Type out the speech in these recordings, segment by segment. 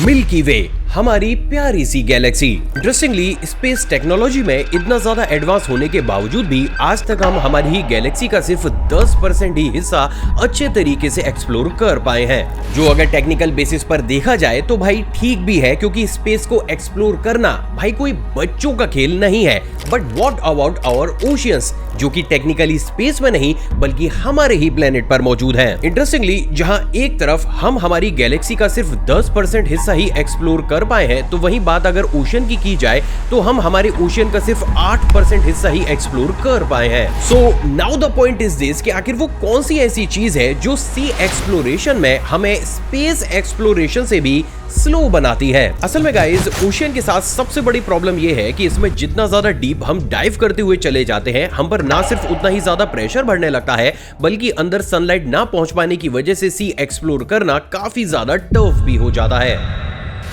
Milky वे, हमारी प्यारी सी Galaxy. Interestingly space technology में इतना ज्यादा एडवांस होने के बावजूद भी आज तक हम हमारी ही गैलेक्सी का सिर्फ 10% ही हिस्सा अच्छे तरीके से एक्सप्लोर कर पाए हैं। जो अगर टेक्निकल बेसिस पर देखा जाए तो भाई ठीक भी है, क्योंकि स्पेस को एक्सप्लोर करना भाई कोई बच्चों का खेल नहीं है। But what about our oceans, जो कि टेक्निकली स्पेस में नहीं बल्कि हमारे ही प्लेनेट पर मौजूद हैं। इंटरेस्टिंगली जहां एक तरफ हम हमारी गैलेक्सी का सिर्फ 10% हिस्सा ही एक्सप्लोर कर पाए हैं, तो वहीं बात अगर ओशन की जाए तो हम हमारे ओशन का सिर्फ 8% हिस्सा ही एक्सप्लोर कर पाए हैं। So now the point is this कि आखिर वो कौन सी ऐसी चीज है जो सी एक्सप्लोरेशन में हमें स्पेस एक्सप्लोरेशन से भी स्लो बनाती है। असल में गाइस, ओशियन के साथ सबसे बड़ी प्रॉब्लम ये है कि इसमें जितना ज्यादा डीप हम डाइव करते हुए चले जाते हैं, हम पर ना सिर्फ उतना ही ज्यादा प्रेशर बढ़ने लगता है, बल्कि अंदर सनलाइट ना पहुंच पाने की वजह से सी एक्सप्लोर करना काफी ज्यादा टफ भी हो जाता है।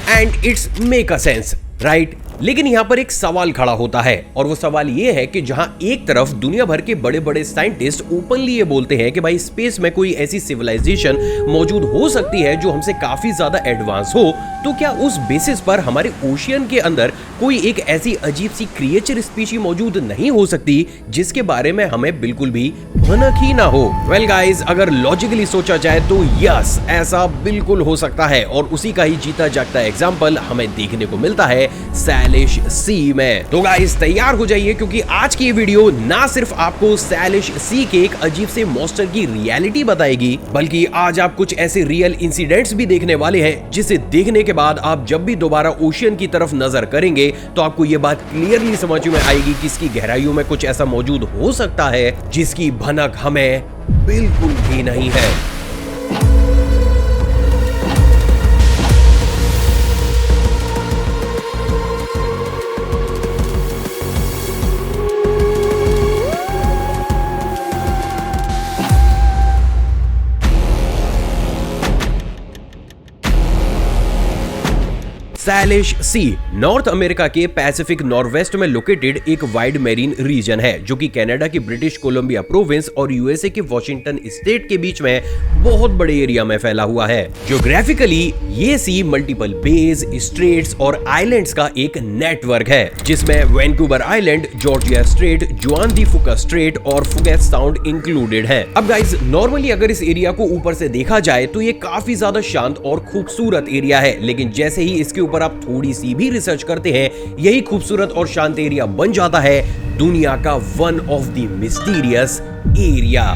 And it's make a sense, right? लेकिन यहाँ पर एक सवाल खड़ा होता है, और वो सवाल ये है कि जहां एक तरफ दुनिया भर के बड़े बड़े साइंटिस्ट ओपनली ये बोलते हैं कि भाई स्पेस में कोई ऐसी सिविलाइजेशन मौजूद हो सकती है जो हमसे काफी ज्यादा एडवांस हो, तो क्या उस बेसिस पर हमारे ओशियन के अंदर कोई एक ऐसी अजीब सी क्रिएचर स्पीशी मौजूद नहीं हो सकती जिसके बारे में हमें बिल्कुल भी भनक ही ना हो? वेल गाइस, अगर लॉजिकली सोचा जाए तो यस, ऐसा बिल्कुल हो सकता है, और उसी का ही जीता जागता एग्जाम्पल हमें देखने को मिलता है सैलिश सी में। तो गाइस तैयार हो जाइए, क्योंकि आज की वीडियो ना सिर्फ आपको सैलिश सी के एक अजीब से मॉन्स्टर की रियलिटी बताएगी, बल्कि आज आप कुछ ऐसे रियल इंसिडेंट्स भी देखने वाले हैं जिसे देखने के बाद आप जब भी दोबारा ओशियन की तरफ नजर करेंगे तो आपको ये बात क्लियरली समझ में आएगी कि इसकी गहराइयों में कुछ ऐसा मौजूद हो सकता है जिसकी भनक हमें बिल्कुल भी नहीं है। सैलिश सी नॉर्थ अमेरिका के पैसिफिक नॉर्वेस्ट में लोकेटेड एक वाइड मेरीन रीजन है, जो कि कनाडा की ब्रिटिश कोलंबिया प्रोविंस और यूएसए के वॉशिंगटन स्टेट के बीच में बहुत बड़े एरिया में फैला हुआ है। ज्योग्राफिकली ये सी मल्टीपल बेज, स्ट्रेट्स और आइलैंड्स का एक नेटवर्क है, जिसमें वैंकूवर आइलैंड, जॉर्जिया स्ट्रेट, जुआन दी फुका स्ट्रेट और फुगेट साउंड इंक्लूडेड है। अब गाइस, नॉर्मली अगर इस एरिया को ऊपर से देखा जाए तो ये काफी ज्यादा शांत और खूबसूरत एरिया है, लेकिन जैसे ही इसके ऊपर आप थोड़ी सी भी रिसर्च करते हैं, यही खूबसूरत और शांत एरिया बन जाता है दुनिया का one of the mysterious area.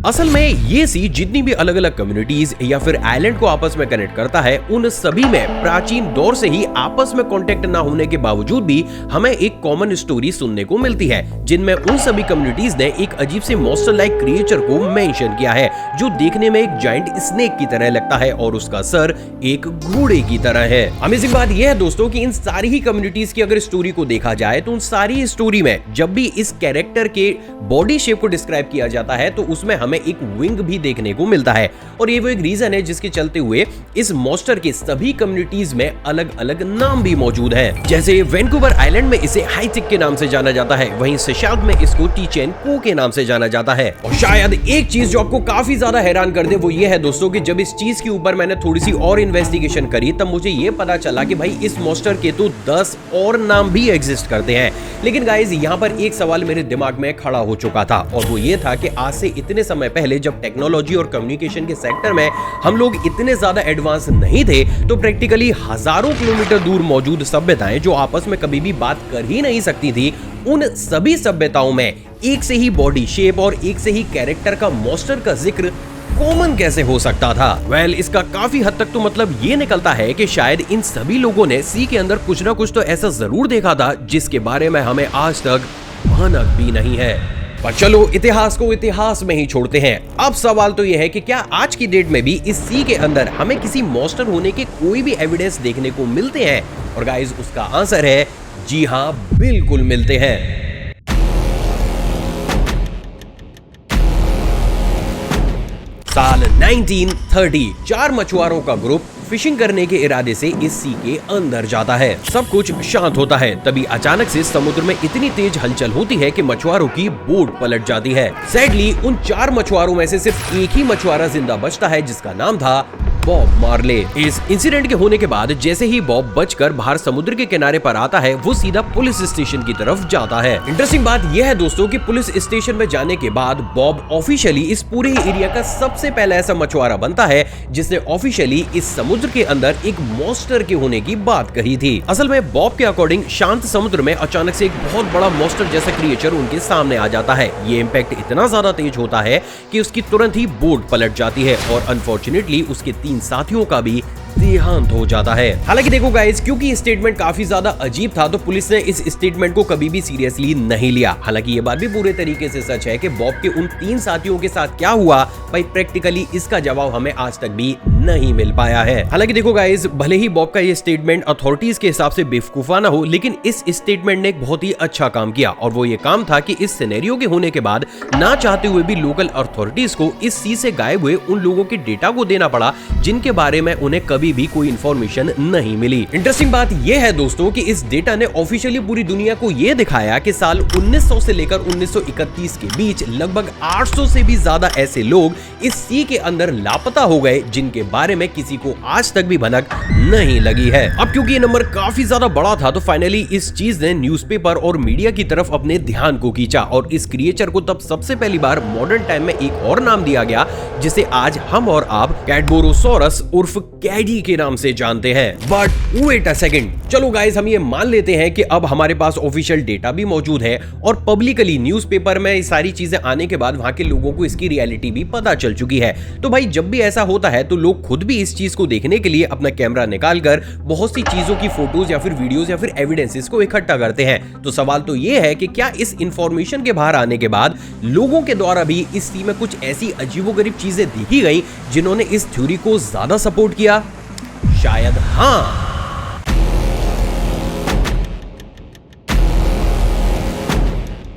असल में ये सी जितनी भी अलग अलग कम्युनिटीज या फिर आइलैंड को आपस में कनेक्ट करता है, उन सभी में प्राचीन दौर से ही आपस में कांटेक्ट ना होने के बावजूद भी हमें एक कॉमन स्टोरी सुनने को मिलती है, जिनमें उन सभी कम्युनिटीज ने एक अजीब से मॉन्स्टर लाइक क्रिएचर को मेंशन किया है, जो देखने में एक जायंट स्नेक की तरह लगता है और उसका सर एक घोड़े की तरह है। अमेजिंग बात यह है दोस्तों कि इन सारी ही कम्युनिटीज की अगर स्टोरी को देखा जाए तो उन सारी स्टोरी में जब भी इस कैरेक्टर के बॉडी शेप को डिस्क्राइब किया जाता है तो उसमें हमें एक विंग भी देखने को मिलता है, और ये वो एक रीजन है जिसके चलते हुए इस मॉन्स्टर के सभी कम्युनिटीज में अलग अलग नाम भी मौजूद हैं। जैसे वैंकूवर आइलैंड में इसे हाईटिक के नाम से जाना जाता है, वहीं सेशेल्स में इसको टीचेन को के नाम से जाना जाता है। और शायद एक चीज जो आपको काफी ज्यादा हैरान कर दे वो ये है दोस्तों कि जब इस चीज के ऊपर मैंने थोड़ी सी और इन्वेस्टिगेशन करी, तब मुझे ये पता चला कि भाई इस मॉन्स्टर के तो 10 और नाम भी एग्जिस्ट करते हैं। लेकिन गाइस, यहाँ पर एक सवाल मेरे दिमाग में खड़ा हो चुका था, और वो ये था कि आज से इतने समय पहले जब टेक्नोलॉजी और कम्युनिकेशन के सेक्टर में हम लोग इतने ज्यादा एडवांस नहीं थे, तो प्रैक्टिकली हजारों किलोमीटर दूर मौजूद सभ्यताएं जो आपस में कभी भी बात कर ही नहीं सकती थी, उन सभी सभ्यताओं में एक से ही बॉडी शेप और एक से ही कैरेक्टर का मॉन्स्टर का जिक्र कॉमन कैसे हो सकता था? वेल, इसका काफी हद तक तो मतलब ये निकलता है कि शायद इन सभी लोगों ने सी के अंदर कुछ ना कुछ तो ऐसा जरूर देखा था जिसके बारे में हमें आज तक भनक भी नहीं है। पर चलो, इतिहास को इतिहास में ही छोड़ते हैं। अब सवाल तो यह है कि क्या आज की डेट में भी इस सी के अंदर हमें किसी मॉन्स्टर होने के कोई भी एविडेंस देखने को मिलते हैं? और गाइस, उसका आंसर है जी हाँ, बिल्कुल मिलते हैं। साल 1930 4 मछुआरों का ग्रुप फिशिंग करने के इरादे से इस सी के अंदर जाता है। सब कुछ शांत होता है, तभी अचानक से समुद्र में इतनी तेज हलचल होती है कि मछुआरों की बोट पलट जाती है। सैडली उन 4 मछुआरों में से सिर्फ एक ही मछुआरा जिंदा बचता है, जिसका नाम था बॉब मार्ले। इस इंसिडेंट के होने के बाद जैसे ही बॉब बचकर बाहर समुद्र के किनारे पर आता है, वो सीधा पुलिस स्टेशन की तरफ जाता है। इंटरेस्टिंग बात यह है दोस्तों कि पुलिस स्टेशन में जाने के बाद बॉब ऑफिशियली इस पूरे एरिया का सबसे पहला ऐसा मछुआरा बनता है जिसने ऑफिशियली इस समुद्र के अंदर एक मॉन्स्टर के होने की बात कही थी। असल में बॉब के अकॉर्डिंग शांत समुद्र में अचानक से एक बहुत बड़ा मॉन्स्टर जैसा क्रिएचर उनके सामने आ जाता है। ये इम्पैक्ट इतना ज्यादा तेज होता है कि उसकी तुरंत ही बोट पलट जाती है और अनफॉर्चुनेटली उसके 3 साथियों का भी देहांत हो जाता है। हालांकि देखो गाइस, क्योंकि स्टेटमेंट काफी ज्यादा अजीब था तो पुलिस ने इस स्टेटमेंट को कभी भी सीरियसली नहीं लिया। हालांकि ये बात भी पूरे तरीके से सच है कि बॉब के उन 3 साथियों के साथ क्या हुआ, भाई प्रैक्टिकली इसका जवाब हमें आज तक भी नहीं मिल पाया है। हालांकि देखो गाइस, भले ही बॉब का ये स्टेटमेंट अथॉरिटीज के हिसाब से बेवकूफाना हो, लेकिन इस स्टेटमेंट ने एक बहुत ही अच्छा काम किया और वो ये काम था कि इस सिनेरियो के होने के बाद ना चाहते हुए भी लोकल अथॉरिटीज को इस सी से गायब हुए उन लोगों के डेटा को देना पड़ा जिनके बारे में उन्हें कभी भी कोई इंफॉर्मेशन नहीं मिली। इंटरेस्टिंग बात यह है दोस्तों कि इस डेटा ने ऑफिशियली पूरी दुनिया को यह दिखाया कि साल 1900 से लेकर 1931 के बीच लगभग 800 से भी ज्यादा ऐसे लोग इस सी के अंदर लापता हो गए जिनके बारे में किसी को आज तक भी भनक नहीं लगी है। अब क्योंकि ये नंबर काफी ज्यादा बड़ा था तो फाइनली इस चीज ने न्यूज़पेपर और मीडिया की तरफ अपने ध्यान को खींचा और इस क्रिएचर को तब सबसे पहली बार मॉडर्न टाइम में एक और नाम दिया गया जिसे आज हम और आप कैडबोरोसॉरस उर्फ कैडी के नाम से जानते हैं। बट वेट अ सेकंड, चलो गाइस हम ये मान लेते हैं कि अब हमारे पास ऑफिशियल डेटा भी मौजूद है और पब्लिकली न्यूज़पेपर में ये सारी चीजें आने के बाद वहां के लोगों को इसकी रियलिटी भी पता चल चुकी है। तो भाई जब भी ऐसा होता है तो लोग खुद भी इस चीज को देखने के लिए अपना कैमरा निकालकर बहुत सी चीजों की फोटोज या फिर वीडियोस या फिर एविडेंसेस को इकट्ठा करते हैं। तो सवाल तो ये है कि क्या इस इंफॉर्मेशन के बाहर आने के बाद लोगों के द्वारा भी इस सी में कुछ ऐसी अजीबोगरीब चीजें देखी गई जिन्होंने इस थ्योरी को ज्यादा सपोर्ट किया? शायद हाँ।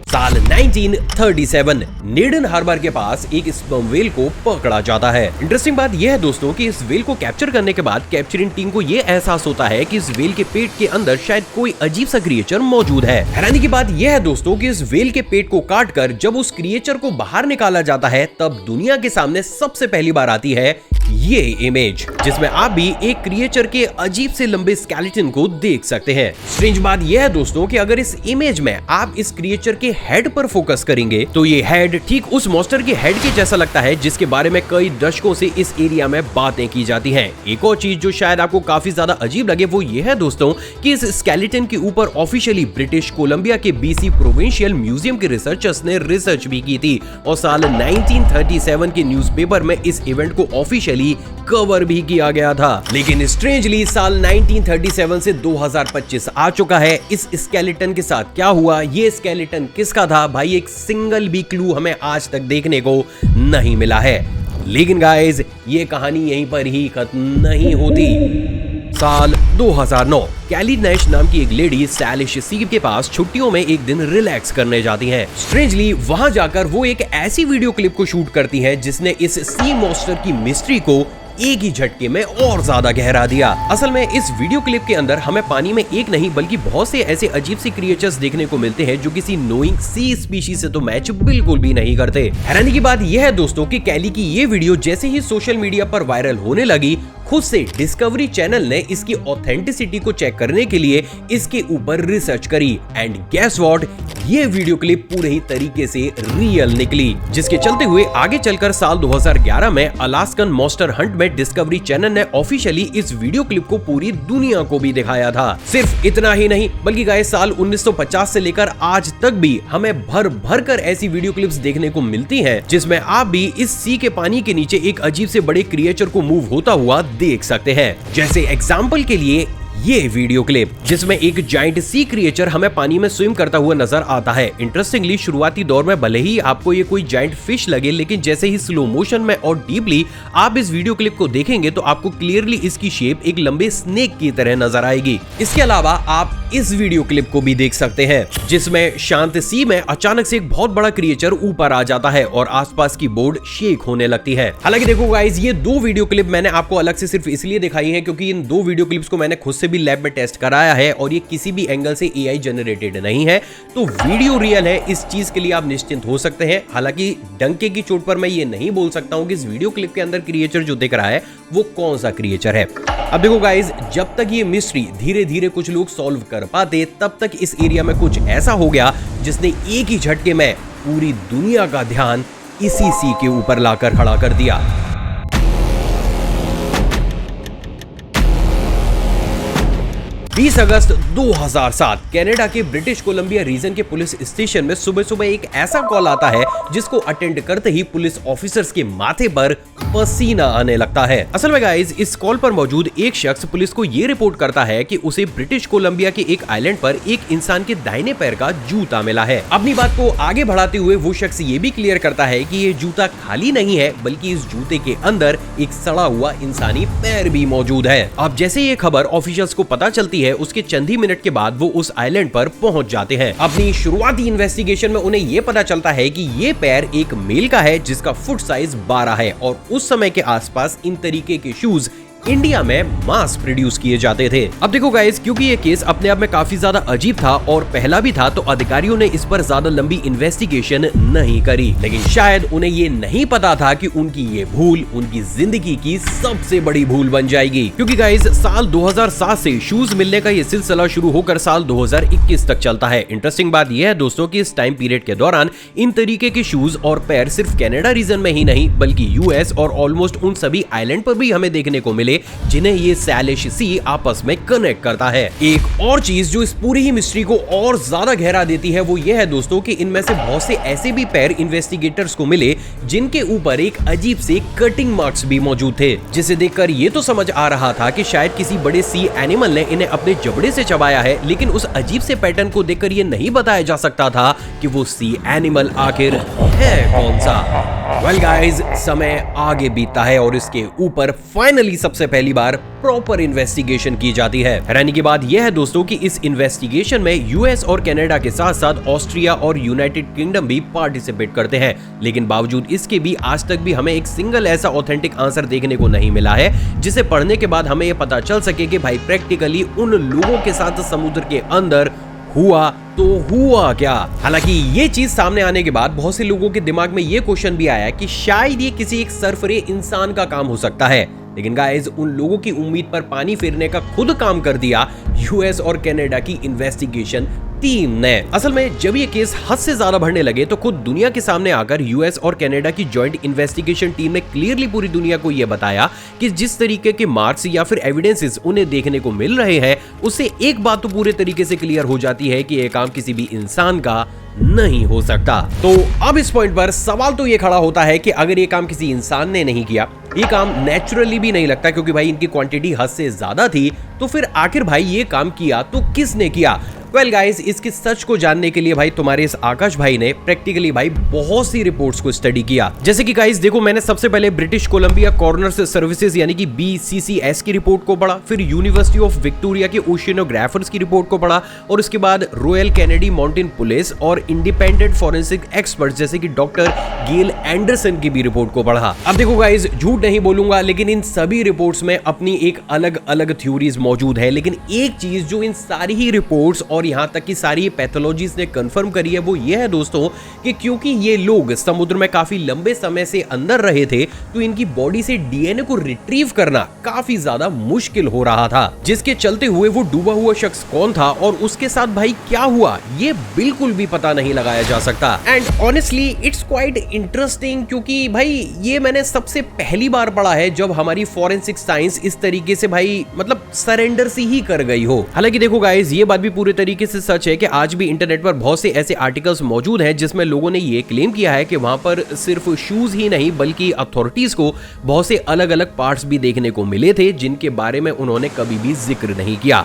साल 1937 नेडन हार्बर के पास एक स्पर्म व्हेल को पकड़ा जाता है। इंटरेस्टिंग बात यह है दोस्तों कि इस व्हेल को कैप्चर करने के बाद कैप्चरिंग टीम को यह एहसास होता है कि इस व्हेल के पेट के अंदर शायद कोई अजीब सा क्रिएचर मौजूद है। हैरानी की बात यह है दोस्तों कि इस व्हेल के पेट को काटकर जब उस क्रिएचर को बाहर निकाला जाता है तब दुनिया के सामने सबसे पहली बार आती है ये इमेज जिसमें आप भी एक क्रिएचर के अजीब से लंबे स्केलेटन को देख सकते हैं। स्ट्रेंज बात यह है दोस्तों कि अगर इस इमेज में आप इस क्रिएचर के हेड पर फोकस करेंगे तो ये हेड ठीक उस मॉन्स्टर के हेड के जैसा लगता है जिसके बारे में कई दशकों से इस एरिया में बातें की जाती हैं। एक और चीज जो शायद आपको काफी ज्यादा अजीब लगे वो ये है दोस्तों कि इस स्केलेटन के ऊपर ऑफिशियली ब्रिटिश कोलंबिया के BC प्रोविंशियल म्यूजियम के रिसर्चर्स ने रिसर्च भी की थी और साल 1937 के न्यूज़पेपर में इस इवेंट को ऑफिशियली कवर भी किया गया था। लेकिन स्ट्रेंजली साल 1937 से 2025 आ चुका है। इस स्केलेटन के साथ क्या हुआ, ये स्केलेटन किसका था, भाई एक सिंगल भी क्लू हमें आज तक देखने को नहीं मिला है। लेकिन गाइस ये कहानी यहीं पर ही खत्म नहीं होती। साल 2009 कैली नैश नाम की एक लेडी सैलिश सी के पास छुट्टियों में एक दिन रिलैक्स करने जाती हैं। स्ट्रेंजली वहां जाकर वो एक ऐसी वीडियो क्लिप को शूट करती हैं जिसने इस सी मॉन्स्टर की मिस्ट्री को एक ही झटके में और ज्यादा गहरा दिया। असल में इस वीडियो क्लिप के अंदर हमें पानी में एक नहीं बल्कि बहुत से ऐसे अजीब से क्रिएचर्स देखने को मिलते हैं जो किसी नोइंग सी स्पीशीज से तो मैच बिल्कुल भी नहीं करते। हैरानी की बात यह है दोस्तों कि कैली की ये वीडियो जैसे ही सोशल मीडिया पर वायरल होने लगी, खुद से डिस्कवरी चैनल ने इसकी ऑथेंटिसिटी को चेक करने के लिए इसके ऊपर रिसर्च करी एंड गेस व्हाट, ये वीडियो क्लिप पूरे ही तरीके से रियल निकली, जिसके चलते हुए आगे चलकर साल 2011 में अलास्कन मॉन्स्टर हंट में डिस्कवरी चैनल ने ऑफिशियली इस वीडियो क्लिप को पूरी दुनिया को भी दिखाया था। सिर्फ इतना ही नहीं बल्कि गाइस साल 1950 से लेकर आज तक भी हमें भर भर कर ऐसी वीडियो क्लिप्स देखने को मिलती हैं जिसमें आप भी इस सी के पानी के नीचे एक अजीब से बड़े क्रिएचर को मूव होता हुआ देख सकते हैं। जैसे एग्जाम्पल के लिए ये वीडियो क्लिप जिसमें एक जाइंट सी क्रिएचर हमें पानी में स्विम करता हुआ नजर आता है। इंटरेस्टिंगली शुरुआती दौर में भले ही आपको ये कोई जाइंट फिश लगे, लेकिन जैसे ही स्लो मोशन में और डीपली आप इस वीडियो क्लिप को देखेंगे तो आपको क्लियरली इसकी शेप एक लंबे स्नेक की तरह नजर आएगी। इसके अलावा आप इस वीडियो क्लिप को भी देख सकते हैं जिसमें शांत सी में अचानक से एक बहुत बड़ा क्रिएचर ऊपर आ जाता है और आसपास की बोर्ड शेक होने लगती है। हालांकि देखो गाइस, ये दो वीडियो क्लिप मैंने आपको अलग से सिर्फ इसलिए दिखाई है क्योंकि इन दो वीडियो क्लिप्स को मैंने खुद से से भी लैब में टेस्ट कराया है और ये किसी भी एंगल से एआई जनरेटेड नहीं है, तो वीडियो रियल है, इस चीज के लिए आप निश्चिंत हो सकते हैं। हालांकि डंके की चोट पर मैं ये नहीं बोल सकता हूं कि इस वीडियो क्लिप के अंदर क्रिएचर जो दिख रहा है वो कौन सा क्रिएचर है। अब देखो गाइज, जब तक ये मिस्ट्री धीरे धीरे कुछ लोग सॉल्व कर पाते, तब तक इस एरिया में कुछ ऐसा हो गया जिसने एक ही झटके में पूरी दुनिया का ध्यान इसी सी के ऊपर लाकर खड़ा कर दिया। 20 अगस्त 2007 कनाडा के ब्रिटिश कोलंबिया रीजन के पुलिस स्टेशन में सुबह सुबह एक ऐसा कॉल आता है जिसको अटेंड करते ही पुलिस ऑफिसर्स के माथे पर पसीना आने लगता है। असल में गाइज, इस कॉल पर मौजूद एक शख्स पुलिस को ये रिपोर्ट करता है कि उसे ब्रिटिश कोलंबिया के एक आइलैंड पर एक इंसान के दाहिने पैर का जूता मिला है। अपनी बात को आगे बढ़ाते हुए वो शख्स ये भी क्लियर करता है कि ये जूता खाली नहीं है, बल्कि इस जूते के अंदर एक सड़ा हुआ इंसानी पैर भी मौजूद है। अब जैसे ये खबर ऑफिशियल्स को पता चलती है, उसके चंद ही मिनट के बाद वो उस आइलैंड पर पहुंच जाते हैं। अपनी शुरुआती इन्वेस्टिगेशन में उन्हें ये पता चलता है कि ये पैर एक मेल का है जिसका फुट साइज 12 है और उस समय के आसपास इन तरीके के शूज इंडिया में मास प्रोड्यूस किए जाते थे। अब देखो गाइस, क्योंकि ये केस अपने आप में काफी ज्यादा अजीब था और पहला भी था, तो अधिकारियों ने इस पर ज्यादा लंबी इन्वेस्टिगेशन नहीं करी। लेकिन शायद उन्हें ये नहीं पता था कि उनकी ये भूल उनकी जिंदगी की सबसे बड़ी भूल बन जाएगी। क्योंकि गाइस, साल 2007 से शूज मिलने का ये सिलसिला शुरू होकर साल 2021 तक चलता है। इंटरेस्टिंग बात यह है दोस्तों कि इस टाइम पीरियड के दौरान इन तरीके के शूज और पैर सिर्फ कनाडा रीजन में ही नहीं, बल्कि यूएस और ऑलमोस्ट उन सभी आइलैंड पर भी हमें देखने को मिले जिन्हें ये सैलिश सी आपस में कनेक्ट करता है। एक और चीज जो इस पूरी ही मिस्ट्री को और ज्यादा गहरा देती है वो ये है दोस्तों कि इनमें से बहुत से ऐसे भी पैर इन्वेस्टिगेटर्स को मिले जिनके ऊपर एक अजीब से कटिंग मार्क्स भी मौजूद थे, जिसे देखकर ये तो समझ आ रहा था कि शायद किसी बड़े सी एनिमल ने इन्हें अपने जबड़े से चबाया है। लेकिन उस अजीब से पैटर्न को देखकर ये नहीं बताया जा सकता था कि वो सी एनिमल आखिर है कौन सा। वेल गाइस, समय आगे बीतता है और इसके ऊपर फाइनली सबसे पहली बार प्रॉपर इन्वेस्टिगेशन की जाती है। हैरानी की बात यह है दोस्तों कि इस इन्वेस्टिगेशन में यूएस और कनाडा के साथ साथ ऑस्ट्रिया और यूनाइटेड किंगडम भी पार्टिसिपेट करते हैं। लेकिन बावजूद इसके भी आज तक भी हमें एक सिंगल ऐसा ऑथेंटिक आंसर देखने को नहीं मिला है जिसे पढ़ने के बाद हमें यह पता चल सके कि भाई प्रैक्टिकली उन लोगों के साथ समुद्र के अंदर हुआ तो हुआ क्या। हालांकि ये चीज सामने आने के बाद बहुत से लोगों के दिमाग में ये क्वेश्चन भी आया कि शायद ये किसी एक सरफरे इंसान का काम हो सकता है। लेकिन गाइस, उन लोगों की उम्मीद पर पानी फेरने का खुद काम कर दिया यूएस और कनाडा की इन्वेस्टिगेशन टीम ने। असल में जब ये केस हद से ज्यादा बढ़ने लगे तो खुद दुनिया के सामने आकर यूएस और कनाडा की जॉइंट इन्वेस्टिगेशन टीम ने क्लियरली पूरी दुनिया को यह बताया कि जिस तरीके के मार्क्स या फिर एविडेंसेस उन्हें देखने को मिल रहे हैं, उससे एक बात तो पूरे तरीके से क्लियर हो जाती है कि यह काम किसी भी इंसान का नहीं हो सकता। तो अब इस पॉइंट पर सवाल तो ये खड़ा होता है कि अगर ये काम किसी इंसान ने नहीं किया, ये काम नेचुरली भी नहीं लगता क्योंकि भाई इनकी क्वांटिटी हद से ज्यादा थी, तो फिर आखिर भाई ये काम किया तो किसने किया। वेल गाइस, इसके सच को जानने के लिए भाई तुम्हारे इस आकाश भाई ने प्रैक्टिकली भाई बहुत सी रिपोर्ट्स को स्टडी किया। जैसे कि गाइस देखो, मैंने सबसे पहले ब्रिटिश कोलंबिया कॉर्नर्स सर्विसेज यानी कि BCCS की रिपोर्ट को पढ़ा, फिर यूनिवर्सिटी ऑफ विक्टोरिया के ओशियनोग्राफर्स की रिपोर्ट को पढ़ा और उसके बाद रॉयल कैनेडी माउंटेन पुलिस और इंडिपेंडेंट फॉरेंसिक एक्सपर्ट्स जैसे कि डॉक्टर गेल एंडरसन की भी रिपोर्ट को पढ़ा। अब देखो गाइस, झूठ नहीं बोलूंगा लेकिन इन सभी रिपोर्ट्स में अपनी एक अलग अलग थ्योरीज मौजूद है। लेकिन एक चीज जो इन सारी ही रिपोर्ट्स और यहाँ तक कि सारी पैथोलॉजीज ने कंफर्म करी है वो ये है दोस्तों कि क्योंकि ये लोग समुद्र में काफी लंबे समय से अंदर रहे थे, तो इनकी बॉडी से डीएनए को रिट्रीव करना काफी ज्यादा मुश्किल हो रहा था, जिसके चलते हुए वो डूबा हुआ शख्स कौन था और उसके साथ भाई क्या हुआ ये बिल्कुल भी पता नहीं लगाया जा सकता। And honestly it's quite interesting क्योंकि भाई ये मैंने सबसे पहली बार पढ़ा है जब हमारी फॉरेंसिक साइंस इस तरीके से भाई मतलब सरेंडर सी ही कर गई हो। हालांकि देखो गाइस, ये बात भी पूरे तरीके से सच है कि आज भी इंटरनेट पर बहुत से ऐसे आर्टिकल्स मौजूद हैं जिसमें लोगों ने ये क्लेम किया है कि वहां पर सिर्फ शूज ही नहीं बल्कि अथॉरिटीज को बहुत से अलग अलग पार्ट्स भी देखने को मिले थे जिनके बारे में उन्होंने कभी भी जिक्र नहीं किया।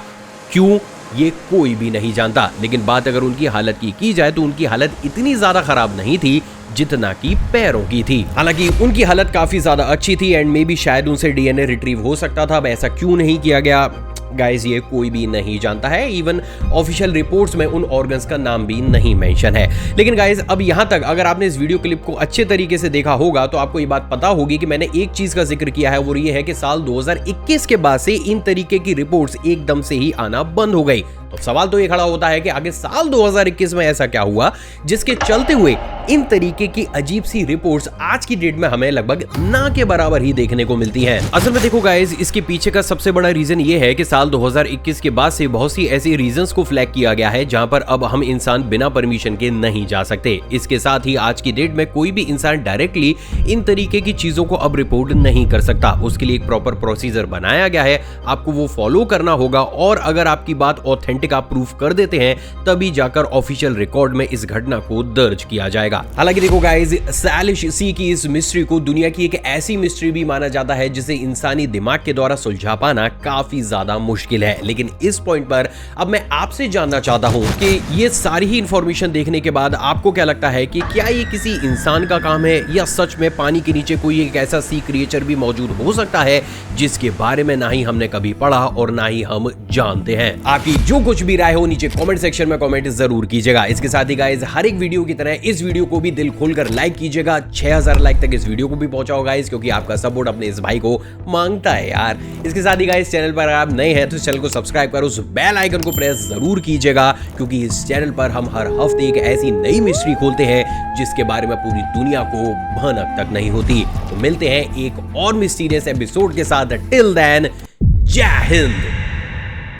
क्यों, ये कोई भी नहीं जानता। लेकिन बात अगर उनकी हालत की जाए तो उनकी हालत इतनी ज्यादा खराब नहीं थी जितना कि पैरों की थी। हालांकि उनकी हालत काफी ज्यादा अच्छी थी एंड मे बी शायद उनसे डीएनए रिट्रीव हो सकता था। अब ऐसा क्यों नहीं किया गया गाइस ये कोई भी नहीं जानता है, इवन ऑफिशियल रिपोर्ट्स में उन ऑर्गन्स का नाम भी नहीं मेंशन है। लेकिन गाइस अब यहां तक अगर आपने इस वीडियो क्लिप को अच्छे तरीके से देखा होगा तो आपको ये बात पता होगी कि मैंने एक चीज का जिक्र किया है, वो ये है कि साल 2021 के बाद से इन तरीके की रिपोर्ट्स एकदम से ही आना बंद हो गई। तो सवाल तो ये खड़ा होता है कि आगे साल 2021 में ऐसा क्या हुआ जिसके चलते हुए इन तरीके की अजीब सी रिपोर्ट्स आज की डेट में हमें लगभग ना के बराबर ही देखने को मिलती हैं। असल में देखो गाइस, इसके पीछे का सबसे बड़ा रीजन ये है कि साल 2021 के बाद से बहुत सी ऐसी रीजंस को फ्लैग किया गया है जहां पर अब हम इंसान बिना परमिशन के नहीं जा सकते। इसके साथ ही आज की डेट में कोई भी इंसान डायरेक्टली इन तरीके की चीजों को अब रिपोर्ट नहीं कर सकता। उसके लिए एक प्रॉपर प्रोसीजर बनाया गया है, आपको वो फॉलो करना होगा और अगर आपकी बात ऑथेंटिक आप प्रूफ कर देते हैं तभी जाकर ऑफिशियल रिकॉर्ड में इस घटना को दर्ज किया जाएगा। हालांकि देखो गाइस, सैलिश सी की इस मिस्ट्री को दुनिया की एक ऐसी मिस्ट्री भी माना जाता है जिसे इंसानी दिमाग के द्वारा सुलझा पाना काफी ज्यादा मुश्किल है। लेकिन इस पॉइंट पर अब मैं आपसे जानना चाहता हूं कि ये सारी ही इंफॉर्मेशन देखने के बाद आपको क्या लगता है कि क्या ये किसी इंसान का काम है या सच में पानी के नीचे कोई एक ऐसा सी क्रिएचर भी मौजूद हो सकता है जिसके बारे में ना ही हमने कभी पढ़ा और ना ही हम जानते हैं। आपकी जो कुछ भी राय हो नीचे कमेंट सेक्शन में कमेंट जरूर कीजिएगा। इसके साथ ही गाइस, हर एक वीडियो की तरह इस वीडियो को भी दिल खोलकर लाइक कीजिएगा। 6000 लाइक तक इस वीडियो को भी पहुंचाओ गाइस, क्योंकि आपका सपोर्ट अपने इस भाई को मांगता है यार। इसके साथ ही गाइस, चैनल पर अगर आप नए हैं तो चैनल को सब्सक्राइब कर उस बेल आइकन को प्रेस जरूर कीजिएगा, क्योंकि इस चैनल पर हम हर हफ्ते एक ऐसी नई मिस्ट्री खोलते हैं जिसके बारे में पूरी दुनिया को भनक तक नहीं होती। तो मिलते हैं एक और मिस्टीरियस एपिसोड के साथ। टिल देन, जय हिंद।